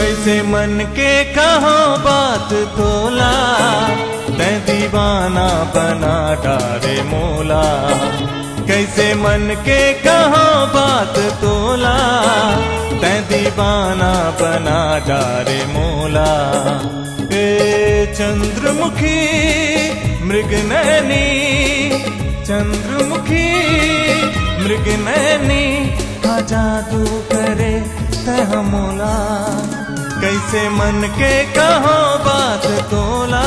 कैसे मन के कहो बात तोला, तै दीवाना बना डारे मोला। कैसे मन के कहो बात तोला, तै दीवाना बना डारे मोला। ए चंद्रमुखी मृगनयनी, चंद्रमुखी मृगनयनी, का जादू करे तह मोला। कैसे मन के कहो बात तोला,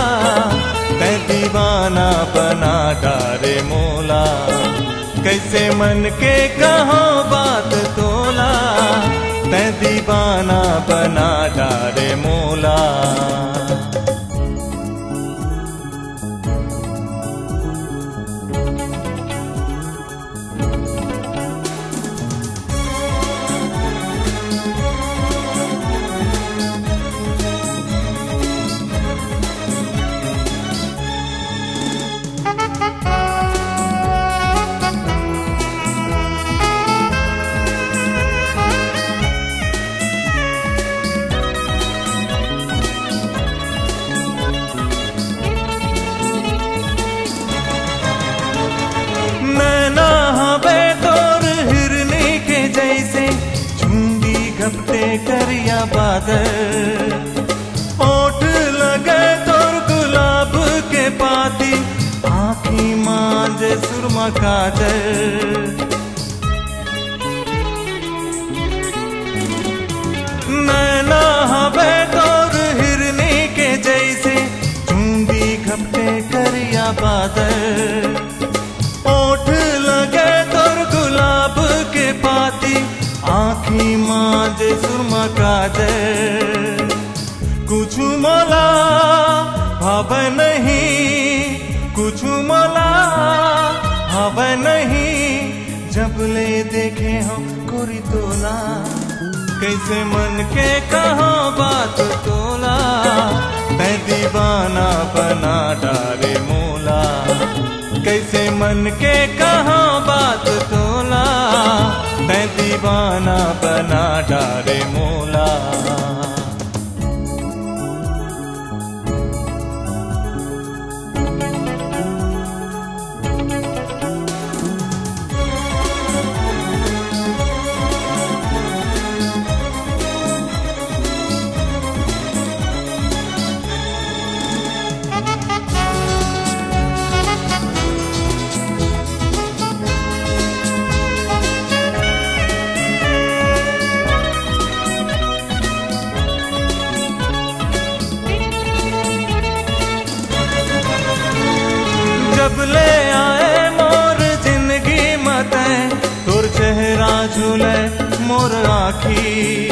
तै दीवाना बना डारे मोला। कैसे मन के कहो बात तोला, तै दीवाना बना डारे मोला। झपटे करिया बादल, ओठ लगे तोर गुलाब के पाती, आँखी मांझे सुरमा काजल। नैना हवे तोर हिरनी के जैसे, झुंडी घपटे करिया बादल, ओठ लगे तोर गुलाब के पाती, आँखी मांझे सुरमा काजल। कुछ मोला भाव नहीं, कुछ मोला भाव नहीं, जब ले देखे हम कोरी तोला। कैसे मन के कहो बात तोला, तै दीवाना बना डारे मोला। कैसे मन के कहो बात तोला, तै दीवाना बना डारे मोला। जब ले आए मोर जिंदगी मते, तोर चेहरा झूले मोर आखी।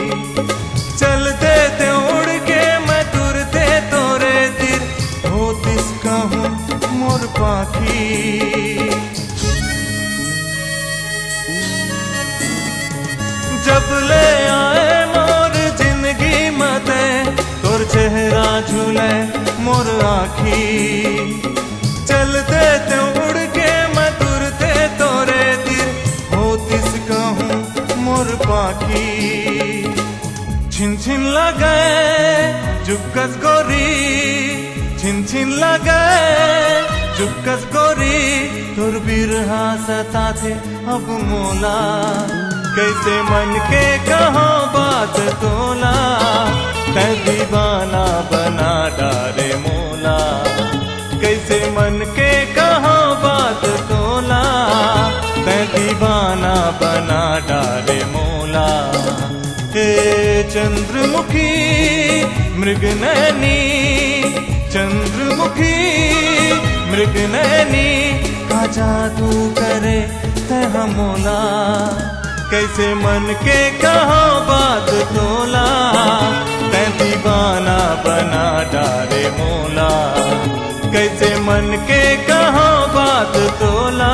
चलते ते उड़ के मैं तुरते तोरे दिल, होतिस कहूँ मोर पाखी। जब ले आए मोर जिंदगी मते, तोर चेहरा झूले मोर आखी। चलते ते उड़ के मैं तुरते तोरे दिल, होतिस कहूँ मोर पाखी। छिन छिन लगे जुकस गोरी, छिन छिन लगे जुकस गोरी, तोर बिरहा सता थे अब मोला। कैसे मन के कहो बात तोला, तै दीवाना बना डारे मोला। कैसे मन के कहो बात तोला, तै दीवाना बना डारे मोला। हे चंद्रमुखी मृगनयनी, चंद्रमुखी मृगनयनी, का जादू करे तह मोला। कैसे मन के कहो बात तोला, तै दीवाना बना डारे मोला। कैसे मन के कहो बात तोला,